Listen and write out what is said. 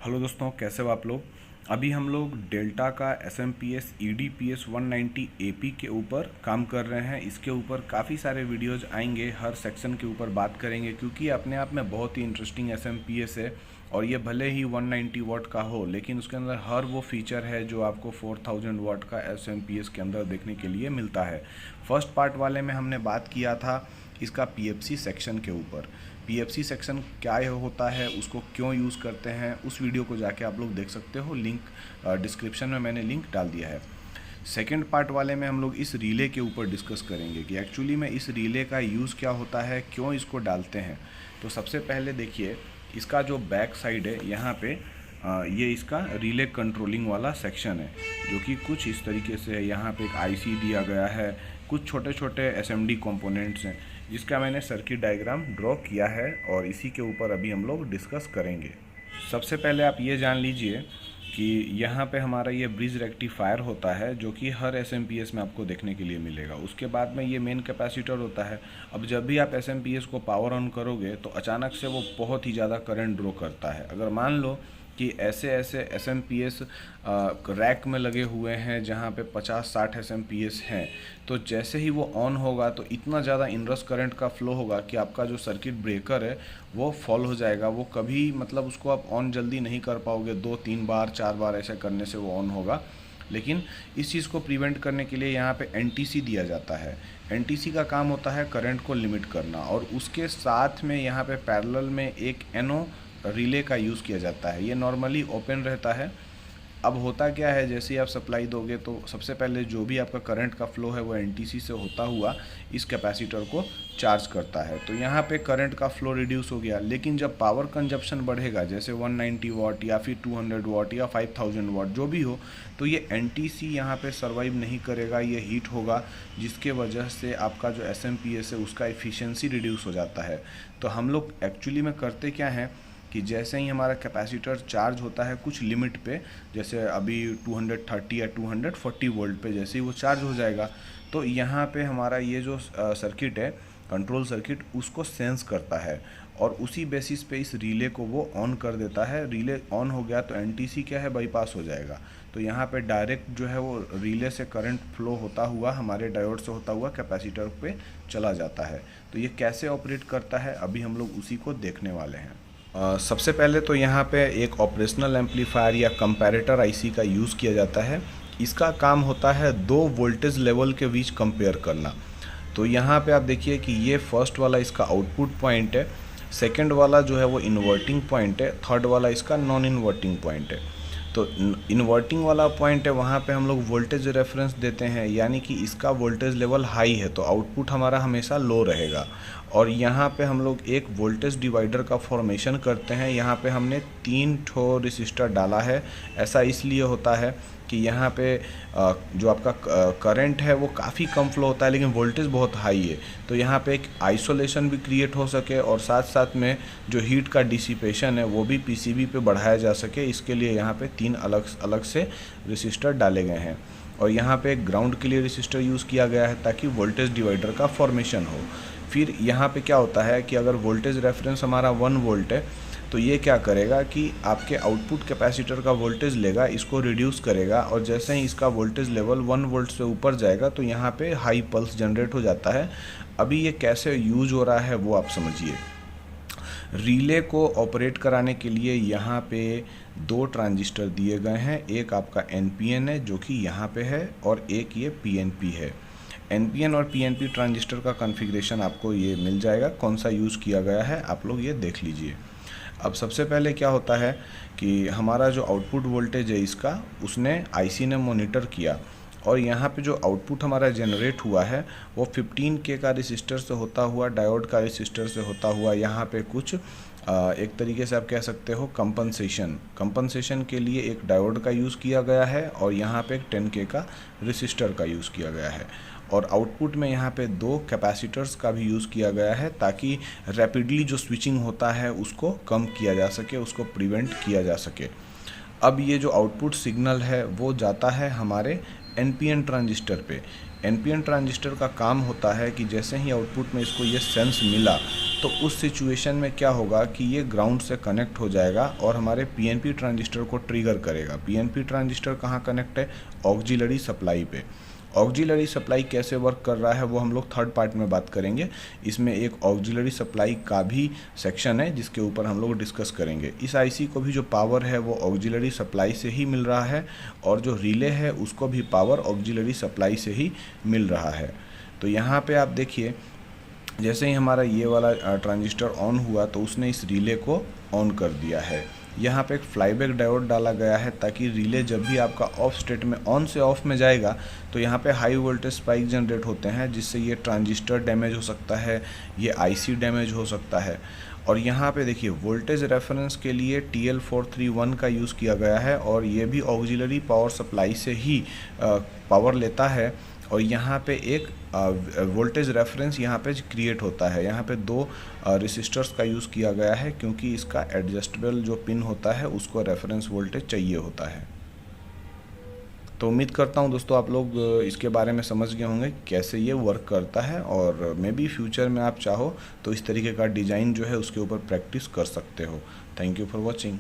Hello दोस्तों, कैसे हो आप लोग। अभी हम लोग डेल्टा का SMPS EDPS 190 AP के ऊपर काम कर रहे हैं। इसके ऊपर काफ़ी सारे वीडियोज आएंगे, हर सेक्शन के ऊपर बात करेंगे क्योंकि अपने आप में बहुत ही इंटरेस्टिंग SMPS है। और ये भले ही 190 वाट का हो, लेकिन उसके अंदर हर वो फीचर है जो आपको 4000 वाट का SMPS के अंदर देखने के लिए मिलता है। फर्स्ट पार्ट वाले में हमने बात किया था इसका PFC सेक्शन के ऊपर। PFC सेक्शन क्या होता है, उसको क्यों यूज़ करते हैं, उस वीडियो को जाके आप लोग देख सकते हो। लिंक डिस्क्रिप्शन में मैंने लिंक डाल दिया है। सेकेंड पार्ट वाले में हम लोग इस रिले के ऊपर डिस्कस करेंगे कि एक्चुअली में इस रिले का यूज़ क्या होता है, क्यों इसको डालते हैं। तो सबसे पहले देखिए, इसका जो बैक साइड है यहाँ पे ये इसका रिले कंट्रोलिंग वाला सेक्शन है, जो कि कुछ इस तरीके से है। यहाँ पे एक IC दिया गया है, कुछ छोटे छोटे SMD कंपोनेंट्स हैं जिसका मैंने सर्किट डायग्राम ड्रॉ किया है और इसी के ऊपर अभी हम लोग डिस्कस करेंगे। सबसे पहले आप ये जान लीजिए कि यहाँ पे हमारा ये ब्रिज रेक्टिफायर होता है जो कि हर SMPS में आपको देखने के लिए मिलेगा। उसके बाद में ये मेन कैपेसिटर होता है। अब जब भी आप SMPS को पावर ऑन करोगे तो अचानक से वो बहुत ही ज़्यादा करंट ड्रॉ करता है। अगर मान लो कि ऐसे ऐसे SMPS रैक में लगे हुए हैं जहाँ पे 50-60 SMPS हैं, तो जैसे ही वो ऑन होगा तो इतना ज़्यादा इनरस करंट का फ्लो होगा कि आपका जो सर्किट ब्रेकर है वो फॉल हो जाएगा। वो कभी मतलब उसको आप ऑन जल्दी नहीं कर पाओगे, 2-3 बार 4 बार ऐसे करने से वो ऑन होगा। लेकिन इस चीज़ को प्रिवेंट करने के लिए यहाँ पे NTC दिया जाता है। NTC का काम होता है करंट को लिमिट करना, और उसके साथ में यहाँ पे पैरेलल में एक NO रिले का यूज़ किया जाता है। ये नॉर्मली ओपन रहता है। अब होता क्या है, जैसे ही आप सप्लाई दोगे तो सबसे पहले जो भी आपका करंट का फ्लो है वो NTC से होता हुआ इस कैपेसिटर को चार्ज करता है। तो यहाँ पे करंट का फ्लो रिड्यूस हो गया। लेकिन जब पावर कंजप्शन बढ़ेगा, जैसे 190 वाट या फिर 200 वाट या 5000 वाट जो भी हो, तो ये NTC यहाँ पे सर्वाइव नहीं करेगा, ये हीट होगा, जिसके वजह से आपका जो SMPS है उसका एफिशिएंसी रिड्यूस हो जाता है। तो हम लोग एक्चुअली में करते क्या हैं कि जैसे ही हमारा कैपेसिटर चार्ज होता है कुछ लिमिट पे, जैसे अभी 230 या 240 वोल्ट पे जैसे ही वो चार्ज हो जाएगा, तो यहाँ पे हमारा ये जो सर्किट है, कंट्रोल सर्किट, उसको सेंस करता है और उसी बेसिस पे इस रिले को वो ऑन कर देता है। रिले ऑन हो गया तो NTC क्या है, बाईपास हो जाएगा। तो यहाँ पे डायरेक्ट जो है वो रिले से करंट फ्लो होता हुआ हमारे डायोड से होता हुआ कैपेसिटर पे चला जाता है। तो ये कैसे ऑपरेट करता है, अभी हम लोग उसी को देखने वाले हैं। सबसे पहले तो यहाँ पे एक ऑपरेशनल एम्पलीफायर या कंपैरेटर IC का यूज़ किया जाता है। इसका काम होता है दो वोल्टेज लेवल के बीच कंपेयर करना। तो यहाँ पे आप देखिए कि ये फर्स्ट वाला इसका आउटपुट पॉइंट है, सेकंड वाला जो है वो इन्वर्टिंग पॉइंट है, थर्ड वाला इसका नॉन इन्वर्टिंग पॉइंट है। तो इन्वर्टिंग वाला पॉइंट है, वहाँ पे हम लोग वोल्टेज रेफरेंस देते हैं, यानी कि इसका वोल्टेज लेवल हाई है तो आउटपुट हमारा हमेशा लो रहेगा। और यहाँ पे हम लोग एक वोल्टेज डिवाइडर का फॉर्मेशन करते हैं। यहाँ पे हमने 3 ठो रेसिस्टर डाला है। ऐसा इसलिए होता है कि यहाँ पे जो आपका करंट है वो काफ़ी कम फ्लो होता है लेकिन वोल्टेज बहुत हाई है, तो यहाँ पे एक आइसोलेशन भी क्रिएट हो सके और साथ साथ में जो हीट का डिसिपेशन है वो भी PCB पे बढ़ाया जा सके। इसके लिए यहाँ पे 3 अलग अलग से रेसिस्टर डाले गए हैं। और यहाँ पे एक ग्राउंड के लिए रेसिस्टर यूज़ किया गया है ताकि वोल्टेज डिवाइडर का फॉर्मेशन हो। फिर यहाँ पे क्या होता है कि अगर वोल्टेज रेफरेंस हमारा 1 वोल्ट है तो ये क्या करेगा कि आपके आउटपुट कैपेसिटर का वोल्टेज लेगा, इसको रिड्यूस करेगा, और जैसे ही इसका वोल्टेज लेवल 1 वोल्ट से ऊपर जाएगा तो यहाँ पे हाई पल्स जनरेट हो जाता है। अभी ये कैसे यूज हो रहा है वो आप समझिए। रिले को ऑपरेट कराने के लिए यहाँ पे 2 ट्रांजिस्टर दिए गए हैं। एक आपका NPN है जो कि यहाँ पे है, और एक ये PNP है। NPN और PNP ट्रांजिस्टर का कॉन्फ़िगरेशन आपको ये मिल जाएगा, कौन सा यूज़ किया गया है आप लोग ये देख लीजिए। अब सबसे पहले क्या होता है कि हमारा जो आउटपुट वोल्टेज है इसका उसने IC ने मॉनिटर किया, और यहाँ पे जो आउटपुट हमारा जनरेट हुआ है वो 15K का रेसिस्टर से होता हुआ, डायोड का रेसिस्टर से होता हुआ, यहाँ पे कुछ एक तरीके से आप कह सकते हो कंपनसेशन के लिए एक डायोड का यूज़ किया गया है, और यहाँ पे एक 10K का रेसिस्टर का यूज़ किया गया है। और आउटपुट में यहाँ पे 2 कैपेसिटर्स का भी यूज़ किया गया है ताकि रैपिडली जो स्विचिंग होता है उसको कम किया जा सके, उसको प्रिवेंट किया जा सके। अब ये जो आउटपुट सिग्नल है वो जाता है हमारे NPN ट्रांजिस्टर पे। एनपीएन ट्रांजिस्टर का काम होता है कि जैसे ही आउटपुट में इसको ये सेंस मिला तो उस सिचुएशन में क्या होगा कि ये ग्राउंड से कनेक्ट हो जाएगा और हमारे पीएनपी ट्रांजिस्टर को ट्रिगर करेगा। पीएनपी ट्रांजिस्टर कहाँ कनेक्ट है? ऑक्सिलरी सप्लाई पे। ऑक्सिलरी सप्लाई कैसे वर्क कर रहा है वो हम लोग थर्ड पार्ट में बात करेंगे। इसमें एक ऑक्सिलरी सप्लाई का भी सेक्शन है जिसके ऊपर हम लोग डिस्कस करेंगे। इस आईसी को भी जो पावर है वो ऑक्सिलरी सप्लाई से ही मिल रहा है और जो रिले है उसको भी पावर ऑक्सिलरी सप्लाई से ही मिल रहा है। तो यहाँ पे आप देखिए, जैसे ही हमारा ये वाला ट्रांजिस्टर ऑन हुआ तो उसने इस रिले को ऑन कर दिया है। यहाँ पे एक फ्लाईबैक डायोड डाला गया है ताकि रिले जब भी आपका ऑफ स्टेट में ऑन से ऑफ में जाएगा तो यहाँ पे हाई वोल्टेज स्पाइक जनरेट होते हैं जिससे ये ट्रांजिस्टर डैमेज हो सकता है, ये आईसी डैमेज हो सकता है। और यहाँ पे देखिए वोल्टेज रेफरेंस के लिए TL431 का यूज़ किया गया है और ये भी ऑक्सिलरी पावर सप्लाई से ही पावर लेता है। और यहाँ पे एक वोल्टेज रेफरेंस यहाँ पे क्रिएट होता है। यहाँ पे दो रेसिस्टर्स का यूज़ किया गया है क्योंकि इसका एडजस्टेबल जो पिन होता है उसको रेफरेंस वोल्टेज चाहिए होता है। तो उम्मीद करता हूँ दोस्तों आप लोग इसके बारे में समझ गए होंगे कैसे ये वर्क करता है और मे बी फ्यूचर में आप चाहो तो इस तरीके का डिज़ाइन जो है उसके ऊपर प्रैक्टिस कर सकते हो। Thank you for watching.